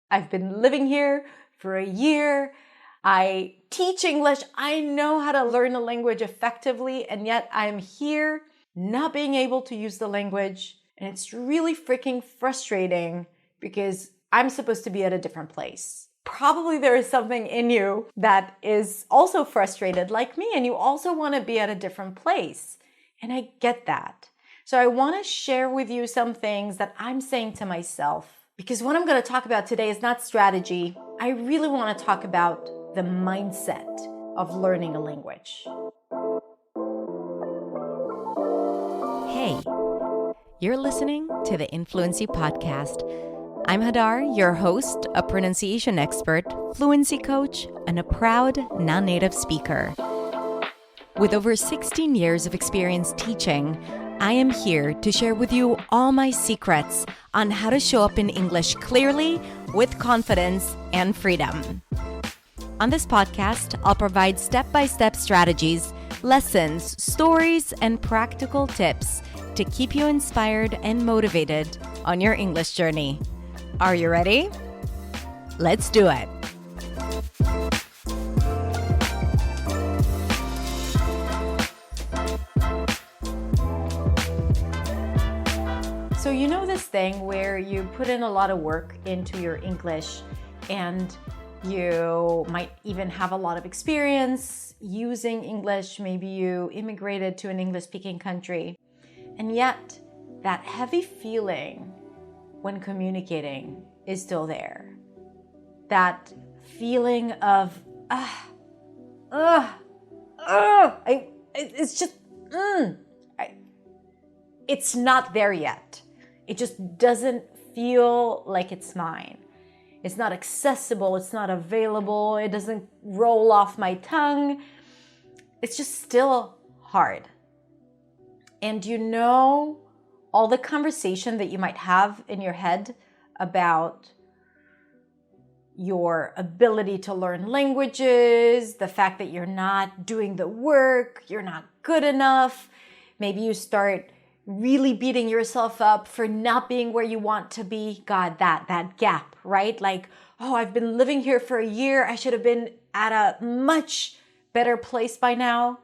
I've been living here for a year. I teach English. I know how to learn a language effectively, and yet I'm here not being able to use the language. And it's really freaking frustrating because I'm supposed to be at a different place. Probably there is something in you that is also frustrated like me, and you also want to be at a different place. And I get that. So I want to share with you some things that I'm saying to myself, because what I'm going to talk about today is not strategy. I really want to talk about the mindset of learning a language. Hey, you're listening to the Fluency podcast. I'm Hadar, your host, a pronunciation expert, fluency coach, and a proud non-native speaker. With over 16 years of experience teaching, I am here to share with you all my secrets on how to show up in English clearly, with confidence and freedom. On this podcast, I'll provide step-by-step strategies, lessons, stories, and practical tips to keep you inspired and motivated on your English journey. Are you ready? Let's do it. So you know this thing where you put in a lot of work into your English and you might even have a lot of experience using English. Maybe you immigrated to an English-speaking country. And yet that heavy feeling when communicating is still there. That feeling of, it's not there yet. It just doesn't feel like it's mine. It's not accessible. It's not available. It doesn't roll off my tongue. It's just still hard. And you know all the conversation that you might have in your head about your ability to learn languages, the fact that you're not doing the work, you're not good enough. Maybe you start really beating yourself up for not being where you want to be. God, that gap, right? Like, oh, I've been living here for a year. I should have been at a much better place by now.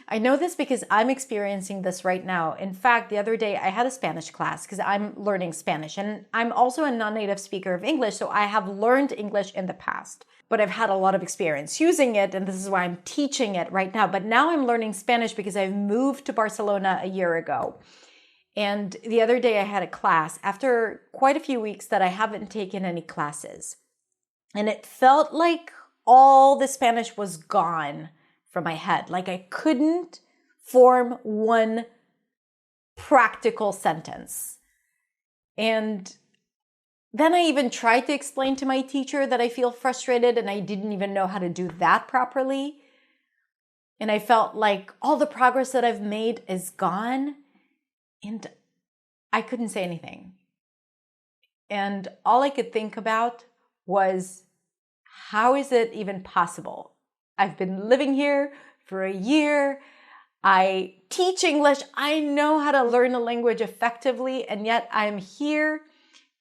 I know this because I'm experiencing this right now. In fact, the other day I had a Spanish class because I'm learning Spanish, and I'm also a non-native speaker of English, so I have learned English in the past, but I've had a lot of experience using it, and this is why I'm teaching it right now. But now I'm learning Spanish because I've moved to Barcelona a year ago. And the other day I had a class after quite a few weeks that I haven't taken any classes. And it felt like all the Spanish was gone from my head. Like I couldn't form one practical sentence. And then I even tried to explain to my teacher that I feel frustrated, and I didn't even know how to do that properly. And I felt like all the progress that I've made is gone. And I couldn't say anything. And all I could think about was, how is it even possible? I've been living here for a year. I teach English. I know how to learn a language effectively, and yet I'm here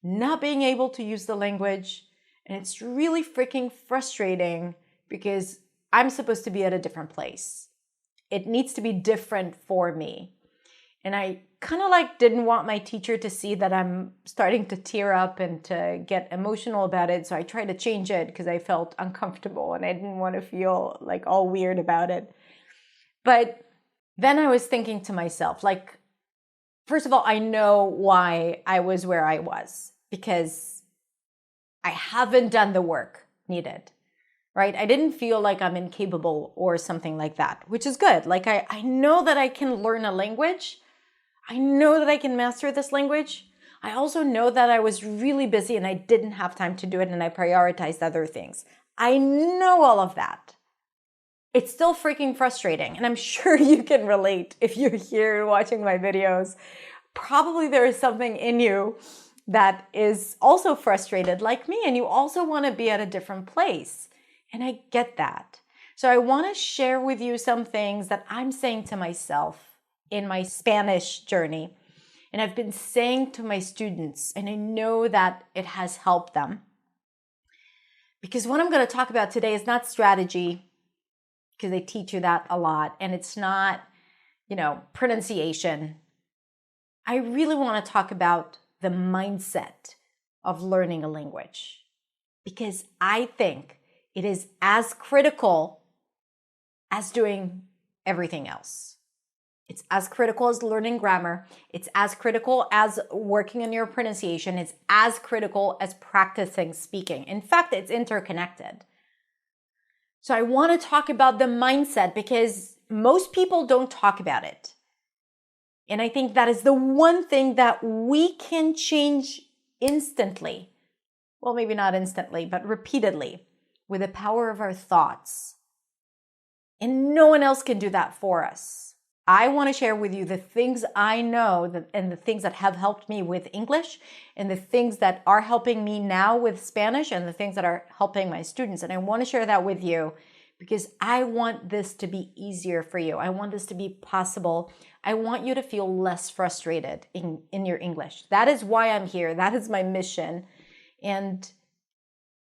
not being able to use the language. And it's really freaking frustrating because I'm supposed to be at a different place. It needs to be different for me. And I kind of like didn't want my teacher to see that I'm starting to tear up and to get emotional about it. So I tried to change it because I felt uncomfortable and I didn't want to feel like all weird about it. But then I was thinking to myself, like, first of all, I know why I was where I was, because I haven't done the work needed, right? I didn't feel like I'm incapable or something like that, which is good. Like I know that I can learn a language. I know that I can master this language. I also know that I was really busy and I didn't have time to do it and I prioritized other things. I know all of that. It's still freaking frustrating, and I'm sure you can relate if you're here watching my videos. Probably there is something in you that is also frustrated like me, and you also want to be at a different place. And I get that. So I want to share with you some things that I'm saying to myself in my Spanish journey. And I've been saying to my students, and I know that it has helped them. Because what I'm going to talk about today is not strategy, because they teach you that a lot, and it's not, pronunciation. I really want to talk about the mindset of learning a language, because I think it is as critical as doing everything else. It's as critical as learning grammar. It's as critical as working on your pronunciation. It's as critical as practicing speaking. In fact, it's interconnected. So I want to talk about the mindset because most people don't talk about it. And I think that is the one thing that we can change instantly. Well, maybe not instantly, but repeatedly with the power of our thoughts. And no one else can do that for us. I want to share with you the things I know and the things that have helped me with English and the things that are helping me now with Spanish and the things that are helping my students. And I want to share that with you because I want this to be easier for you. I want this to be possible. I want you to feel less frustrated in your English. That is why I'm here. That is my mission. And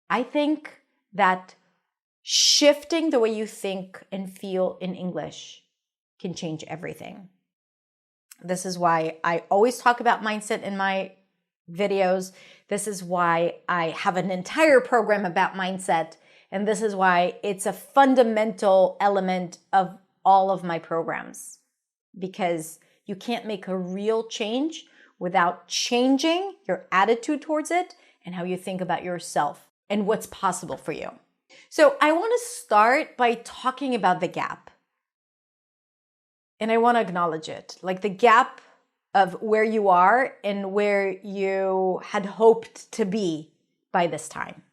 I think that shifting the way you think and feel in English can change everything. This is why I always talk about mindset in my videos. This is why I have an entire program about mindset. And this is why it's a fundamental element of all of my programs. Because you can't make a real change without changing your attitude towards it and how you think about yourself and what's possible for you. So I want to start by talking about the gap. And I want to acknowledge it, like the gap of where you are and where you had hoped to be by this time.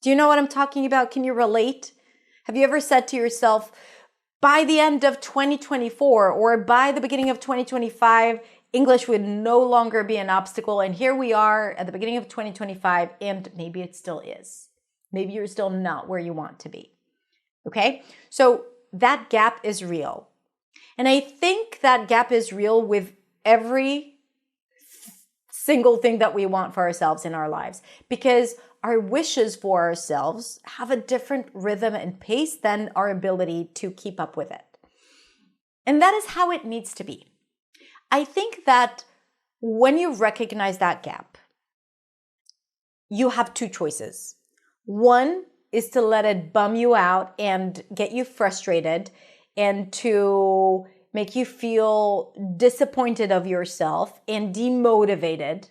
Do you know what I'm talking about? Can you relate? Have you ever said to yourself, by the end of 2024 or by the beginning of 2025, English would no longer be an obstacle. And here we are at the beginning of 2025, and maybe it still is. Maybe you're still not where you want to be. Okay? So that gap is real. And I think that gap is real with every single thing that we want for ourselves in our lives, because our wishes for ourselves have a different rhythm and pace than our ability to keep up with it. And that is how it needs to be. I think that when you recognize that gap, you have two choices. One is to let it bum you out and get you frustrated and to make you feel disappointed of yourself and demotivated,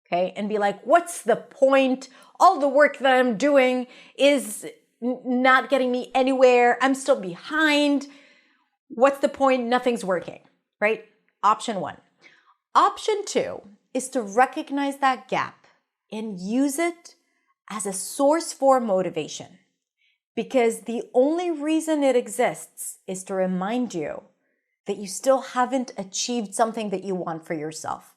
okay? And be like, what's the point? All the work that I'm doing is not getting me anywhere. I'm still behind. What's the point? Nothing's working, right? Option one. Option two is to recognize that gap and use it as a source for motivation. Because the only reason it exists is to remind you that you still haven't achieved something that you want for yourself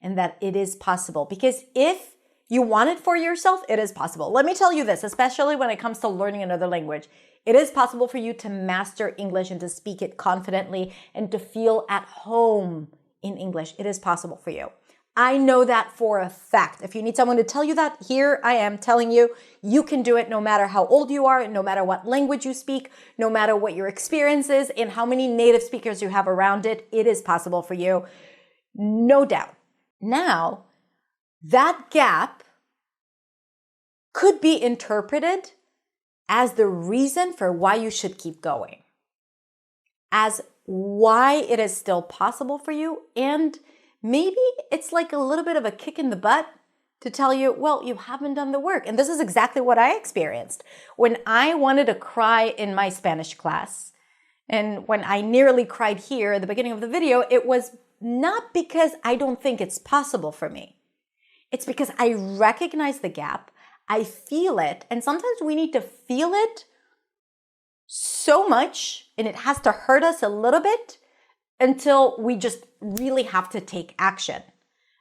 and that it is possible. Because if you want it for yourself, it is possible. Let me tell you this, especially when it comes to learning another language. It is possible for you to master English and to speak it confidently and to feel at home in English. It is possible for you. I know that for a fact. If you need someone to tell you that, here I am telling you, you can do it no matter how old you are, no matter what language you speak, no matter what your experience is, and how many native speakers you have around it. It is possible for you, no doubt. Now, that gap could be interpreted as the reason for why you should keep going, as why it is still possible for you, and maybe it's like a little bit of a kick in the butt to tell you, well, you haven't done the work. And this is exactly what I experienced. When I wanted to cry in my Spanish class, and when I nearly cried here at the beginning of the video, it was not because I don't think it's possible for me. It's because I recognize the gap, I feel it, and sometimes we need to feel it so much, and it has to hurt us a little bit, until we just really have to take action,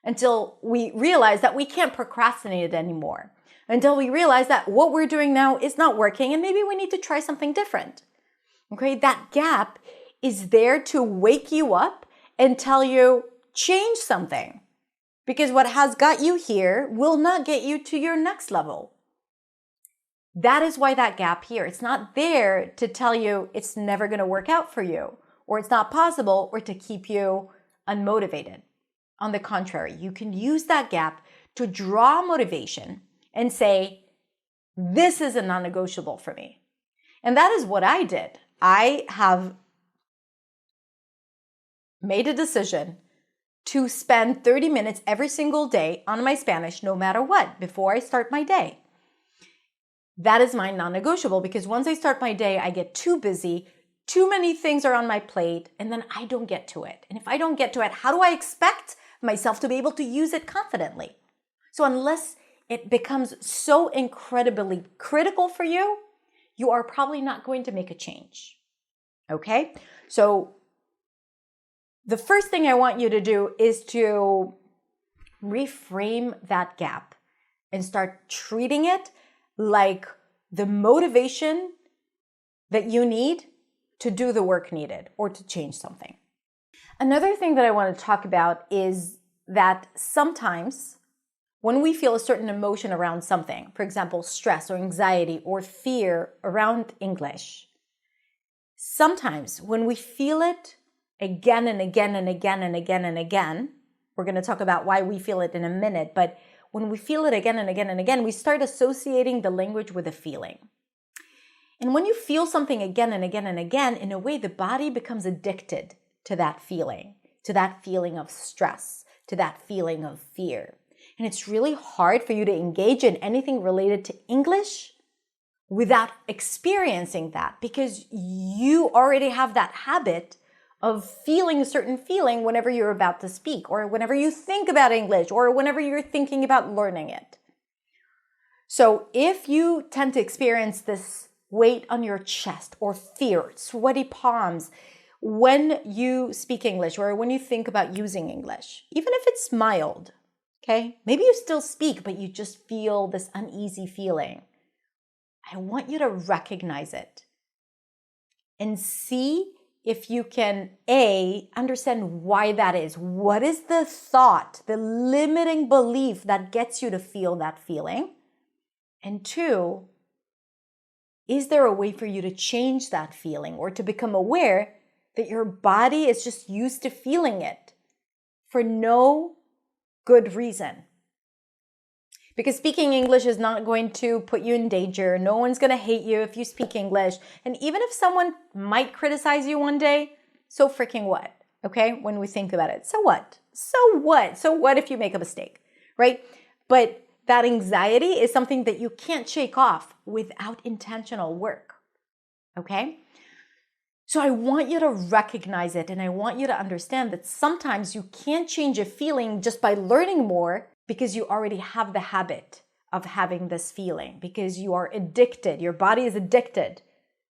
until we realize that we can't procrastinate it anymore, until we realize that what we're doing now is not working and maybe we need to try something different. Okay, that gap is there to wake you up and tell you, change something, because what has got you here will not get you to your next level. That is why that gap here. It's not there to tell you it's never going to work out for you, or it's not possible, or to keep you unmotivated. On the contrary, you can use that gap to draw motivation and say, this is a non-negotiable for me. And that is what I did. I have made a decision to spend 30 minutes every single day on my Spanish, no matter what, before I start my day. That is my non-negotiable, because once I start my day, I get too busy, too many things are on my plate, and then I don't get to it. And if I don't get to it, how do I expect myself to be able to use it confidently? So unless it becomes so incredibly critical for you, you are probably not going to make a change. Okay? So the first thing I want you to do is to reframe that gap and start treating it like the motivation that you need to do the work needed or to change something. Another thing that I want to talk about is that sometimes when we feel a certain emotion around something, for example, stress or anxiety or fear around English, sometimes when we feel it again and again and again and again and again, we're going to talk about why we feel it in a minute, but when we feel it again and again and again, we start associating the language with a feeling. And when you feel something again and again and again, in a way, the body becomes addicted to that feeling of stress, to that feeling of fear. And it's really hard for you to engage in anything related to English without experiencing that, because you already have that habit of feeling a certain feeling whenever you're about to speak, or whenever you think about English, or whenever you're thinking about learning it. So if you tend to experience this weight on your chest, or fear, sweaty palms, when you speak English, or when you think about using English, even if it's mild, okay? Maybe you still speak, but you just feel this uneasy feeling. I want you to recognize it and see if you can, A, understand why that is. What is the thought, the limiting belief that gets you to feel that feeling? And 2, is there a way for you to change that feeling, or to become aware that your body is just used to feeling it for no good reason? Because speaking English is not going to put you in danger. No one's going to hate you if you speak English. And even if someone might criticize you one day, so freaking what? Okay? When we think about it. So what? So what? So what if you make a mistake, right? But that anxiety is something that you can't shake off without intentional work. Okay? So I want you to recognize it, and I want you to understand that sometimes you can't change a feeling just by learning more, because you already have the habit of having this feeling, because you are addicted. Your body is addicted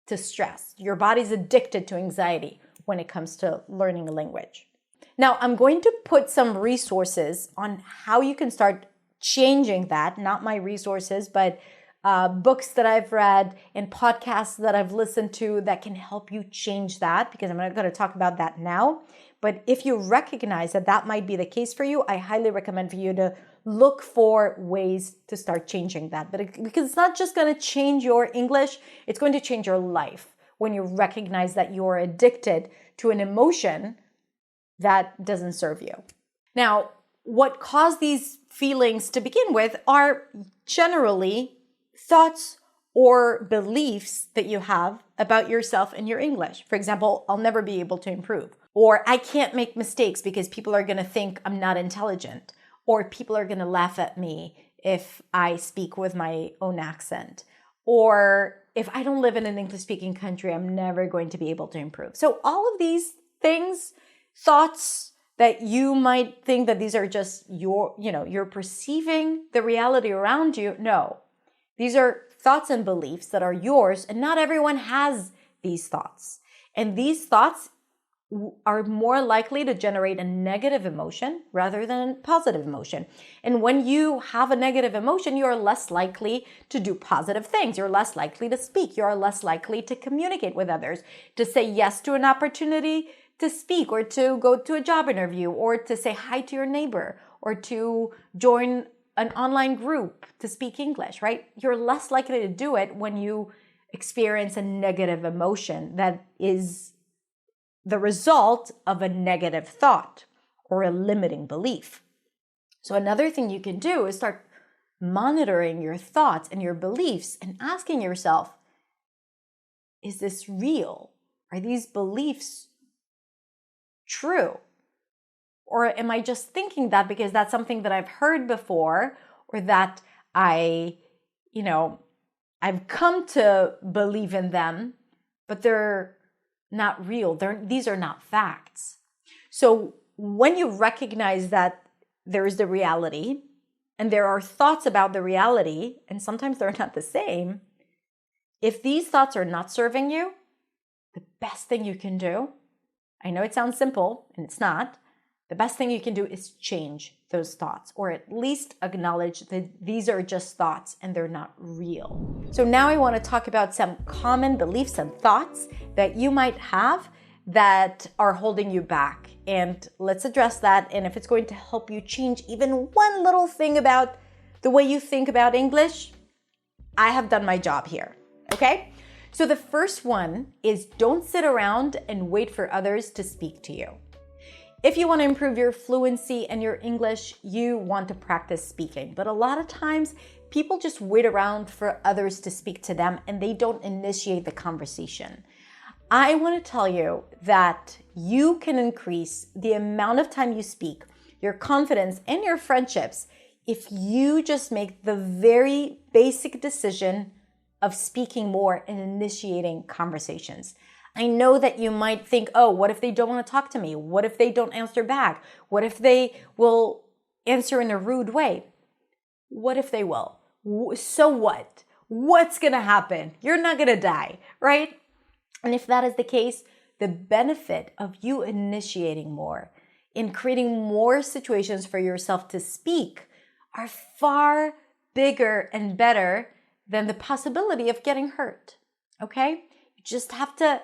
to stress. Your body is addicted to anxiety when it comes to learning a language. Now, I'm going to put some resources on how you can start changing that. Not my resources, but books that I've read and podcasts that I've listened to that can help you change that, because I'm not going to talk about that now. But if you recognize that that might be the case for you, I highly recommend for you to look for ways to start changing that. Because it's not just going to change your English, it's going to change your life when you recognize that you're addicted to an emotion that doesn't serve you. Now, what caused these feelings to begin with are generally thoughts or beliefs that you have about yourself and your English. For example, I'll never be able to improve. Or I can't make mistakes because people are going to think I'm not intelligent. Or people are going to laugh at me if I speak with my own accent. Or if I don't live in an English-speaking country, I'm never going to be able to improve. So all of these things, thoughts that you might think that these are just you're perceiving the reality around you. No, these are thoughts and beliefs that are yours, and not everyone has these thoughts. And these thoughts are more likely to generate a negative emotion rather than a positive emotion. And when you have a negative emotion, you're less likely to do positive things. You're less likely to speak. You're less likely to communicate with others, to say yes to an opportunity to speak, or to go to a job interview, or to say hi to your neighbor, or to join an online group to speak English, right? You're less likely to do it when you experience a negative emotion that is the result of a negative thought or a limiting belief. So another thing you can do is start monitoring your thoughts and your beliefs and asking yourself, is this real? Are these beliefs true? Or am I just thinking that because that's something that I've heard before, or that I've come to believe in them, but they're not real. These are not facts. So when you recognize that there is the reality and there are thoughts about the reality, and sometimes they're not the same, if these thoughts are not serving you, the best thing you can do, I know it sounds simple and it's not, the best thing you can do is change those thoughts, or at least acknowledge that these are just thoughts and they're not real. So now I want to talk about some common beliefs and thoughts that you might have that are holding you back. And let's address that. And if it's going to help you change even one little thing about the way you think about English, I have done my job here. Okay? So the first one is don't sit around and wait for others to speak to you. If you want to improve your fluency and your English, you want to practice speaking. But a lot of times, people just wait around for others to speak to them and they don't initiate the conversation. I want to tell you that you can increase the amount of time you speak, your confidence, and your friendships if you just make the very basic decision of speaking more and initiating conversations. I know that you might think, oh, what if they don't want to talk to me? What if they don't answer back? What if they will answer in a rude way? What if they will? So what? What's going to happen? You're not going to die, right? And if that is the case, the benefit of you initiating more, in creating more situations for yourself to speak, are far bigger and better than the possibility of getting hurt, okay? You just have to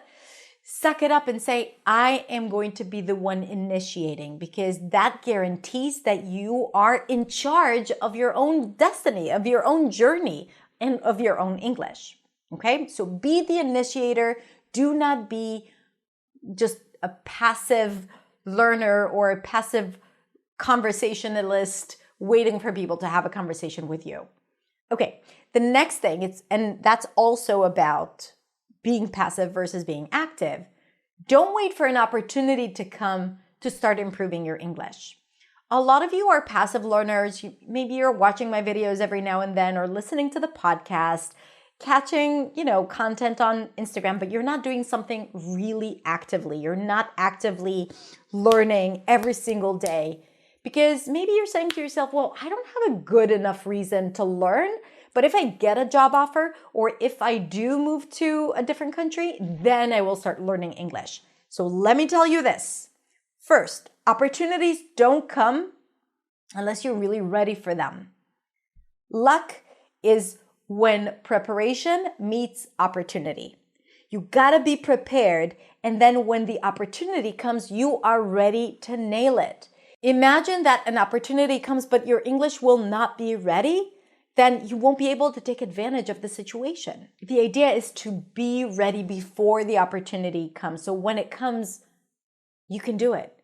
suck it up and say, I am going to be the one initiating, because that guarantees that you are in charge of your own destiny, of your own journey, and of your own English. Okay? So be the initiator. Do not be just a passive learner or a passive conversationalist waiting for people to have a conversation with you. Okay, the next thing, and that's also about being passive versus being active. Don't wait for an opportunity to come to start improving your English. A lot of you are passive learners. Maybe you're watching my videos every now and then or listening to the podcast, catching, content on Instagram, but you're not doing something really actively. You're not actively learning every single day because maybe you're saying to yourself, well, I don't have a good enough reason to learn. But if I get a job offer or if I do move to a different country, then I will start learning English. So let me tell you this. First, opportunities don't come unless you're really ready for them. Luck is when preparation meets opportunity. You gotta be prepared, and then when the opportunity comes, you are ready to nail it. Imagine that an opportunity comes, but your English will not be ready. Then you won't be able to take advantage of the situation. The idea is to be ready before the opportunity comes. So when it comes, you can do it.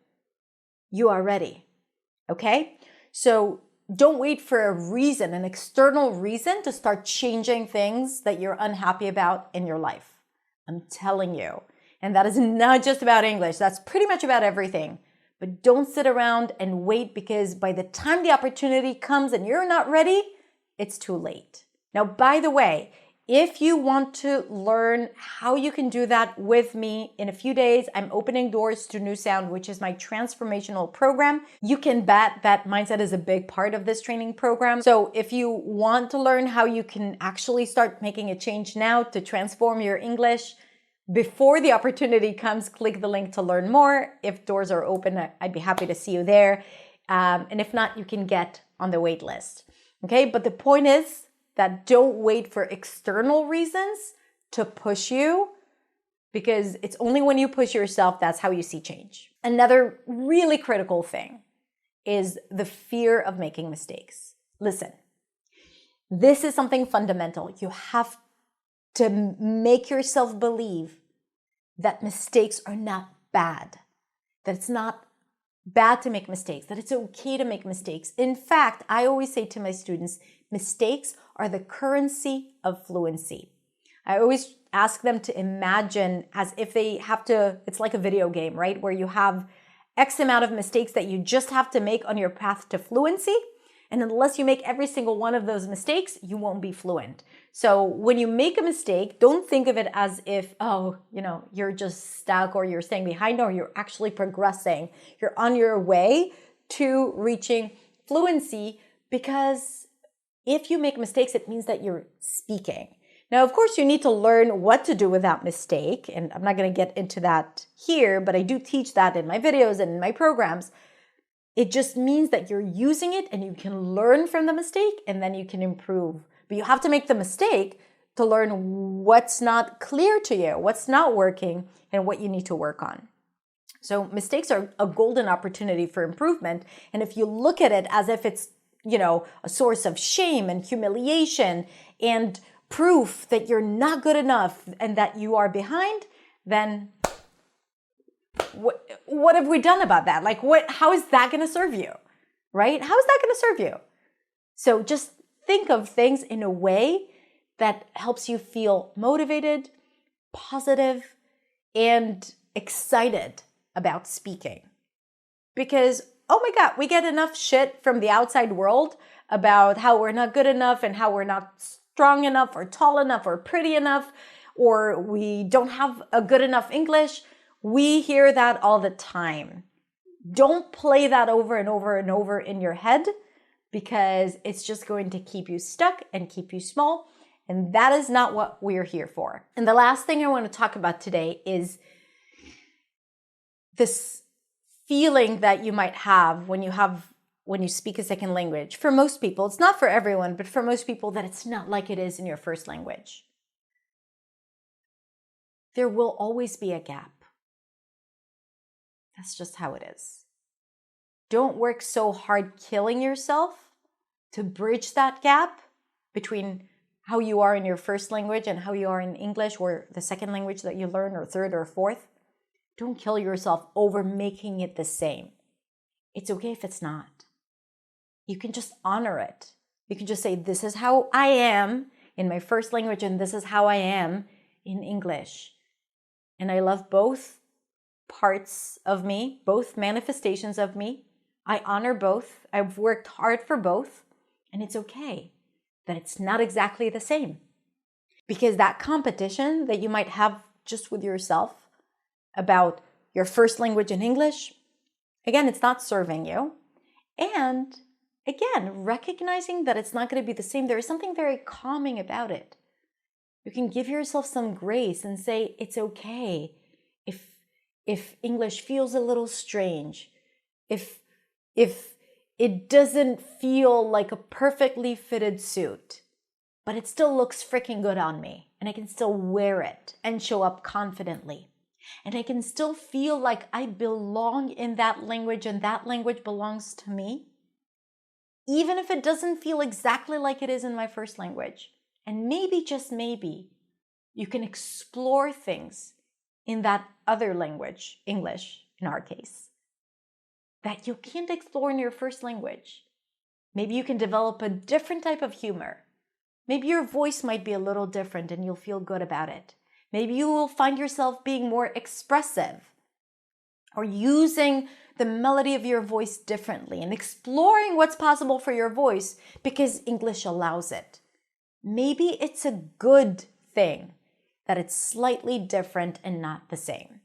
You are ready. Okay? So don't wait for a reason, an external reason to start changing things that you're unhappy about in your life. I'm telling you. And that is not just about English. That's pretty much about everything. But don't sit around and wait, because by the time the opportunity comes and you're not ready, it's too late. Now, by the way, if you want to learn how you can do that with me, in a few days, I'm opening doors to New Sound, which is my transformational program. You can bet that mindset is a big part of this training program. So if you want to learn how you can actually start making a change now to transform your English before the opportunity comes, click the link to learn more. If doors are open, I'd be happy to see you there. And if not, you can get on the wait list. Okay, but the point is that don't wait for external reasons to push you, because it's only when you push yourself that's how you see change. Another really critical thing is the fear of making mistakes. Listen, this is something fundamental. You have to make yourself believe that mistakes are not bad, that it's not bad to make mistakes, that it's okay to make mistakes. In fact, I always say to my students, mistakes are the currency of fluency. I always ask them to imagine as if they have to, it's like a video game, right? Where you have X amount of mistakes that you just have to make on your path to fluency. And unless you make every single one of those mistakes, you won't be fluent. So when you make a mistake, don't think of it as if, you're just stuck or you're staying behind, or you're actually progressing. You're on your way to reaching fluency, because if you make mistakes, it means that you're speaking. Now, of course, you need to learn what to do with that mistake. And I'm not going to get into that here, but I do teach that in my videos and in my programs. It just means that you're using it and you can learn from the mistake and then you can improve. But you have to make the mistake to learn what's not clear to you, what's not working, and what you need to work on. So mistakes are a golden opportunity for improvement. And if you look at it as if it's, a source of shame and humiliation and proof that you're not good enough and that you are behind, then what have we done about that? How is that going to serve you, right? How is that going to serve you? So just think of things in a way that helps you feel motivated, positive, and excited about speaking. Because, oh my God, we get enough shit from the outside world about how we're not good enough and how we're not strong enough or tall enough or pretty enough, or we don't have a good enough English. We hear that all the time. Don't play that over and over and over in your head, because it's just going to keep you stuck and keep you small. And that is not what we're here for. And the last thing I want to talk about today is this feeling that you might have when you speak a second language. For most people, it's not for everyone, but for most people, that it's not like it is in your first language. There will always be a gap. That's just how it is. Don't work so hard killing yourself to bridge that gap between how you are in your first language and how you are in English, or the second language that you learn, or third or fourth. Don't kill yourself over making it the same. It's okay if it's not. You can just honor it. You can just say, this is how I am in my first language, and this is how I am in English. And I love both parts of me, both manifestations of me. I honor both. I've worked hard for both. And it's okay that it's not exactly the same. Because that competition that you might have just with yourself about your first language in English, again, it's not serving you. And again, recognizing that it's not going to be the same, there is something very calming about it. You can give yourself some grace and say, it's okay if English feels a little strange, if it doesn't feel like a perfectly fitted suit, but it still looks freaking good on me, and I can still wear it and show up confidently. And I can still feel like I belong in that language and that language belongs to me, even if it doesn't feel exactly like it is in my first language. And maybe, just maybe, you can explore things in that other language, English in our case, that you can't explore in your first language. Maybe you can develop a different type of humor. Maybe your voice might be a little different and you'll feel good about it. Maybe you will find yourself being more expressive or using the melody of your voice differently and exploring what's possible for your voice because English allows it. Maybe it's a good thing that it's slightly different and not the same.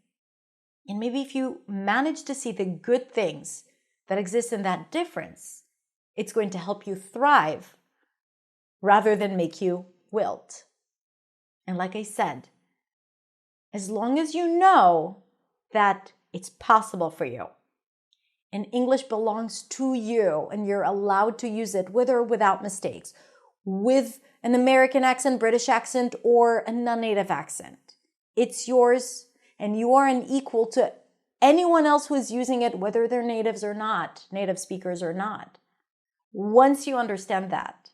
And maybe if you manage to see the good things that exist in that difference, it's going to help you thrive rather than make you wilt. And like I said, as long as you know that it's possible for you and English belongs to you and you're allowed to use it with or without mistakes, with an American accent, British accent, or a non-native accent, it's yours and you are an equal to anyone else who is using it, whether they're natives or not, native speakers or not. Once you understand that,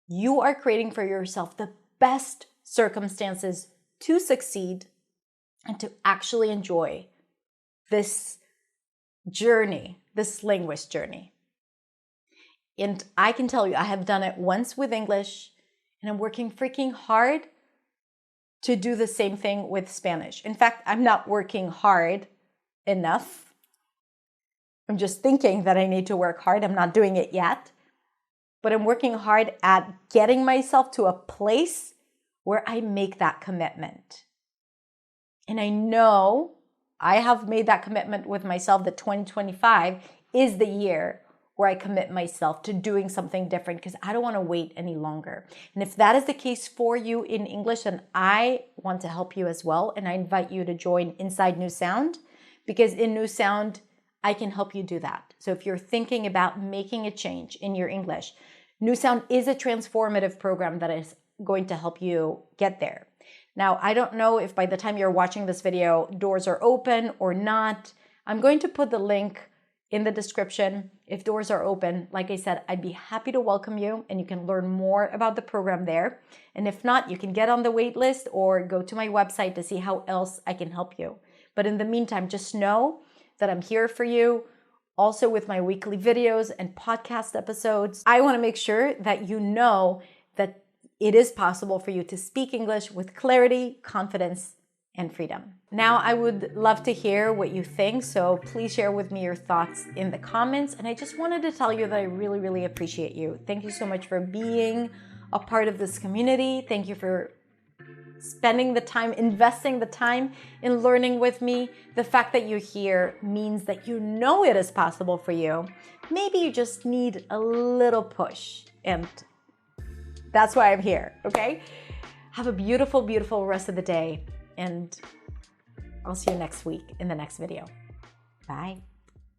you are creating for yourself the best circumstances to succeed and to actually enjoy this journey, this language journey. And I can tell you, I have done it once with English, and I'm working freaking hard to do the same thing with Spanish. In fact, I'm not working hard enough. I'm just thinking that I need to work hard. I'm not doing it yet. But I'm working hard at getting myself to a place where I make that commitment. And I know I have made that commitment with myself that 2025 is the year where I commit myself to doing something different because I don't want to wait any longer. And if that is the case for you in English, then I want to help you as well. And I invite you to join Inside New Sound, because in New Sound, I can help you do that. So if you're thinking about making a change in your English, New Sound is a transformative program that is going to help you get there. Now, I don't know if by the time you're watching this video, doors are open or not. I'm going to put the link in the description. If doors are open, like I said, I'd be happy to welcome you and you can learn more about the program there. And if not, you can get on the wait list or go to my website to see how else I can help you. But in the meantime, just know that I'm here for you. Also with my weekly videos and podcast episodes, I want to make sure that you know that it is possible for you to speak English with clarity, confidence, and freedom. Now, I would love to hear what you think, so please share with me your thoughts in the comments. And I just wanted to tell you that I really, really appreciate you. Thank you so much for being a part of this community. Thank you for spending the time, investing the time in learning with me. The fact that you're here means that you know it is possible for you. Maybe you just need a little push, and that's why I'm here, okay? Have a beautiful, beautiful rest of the day, and I'll see you next week in the next video. Bye.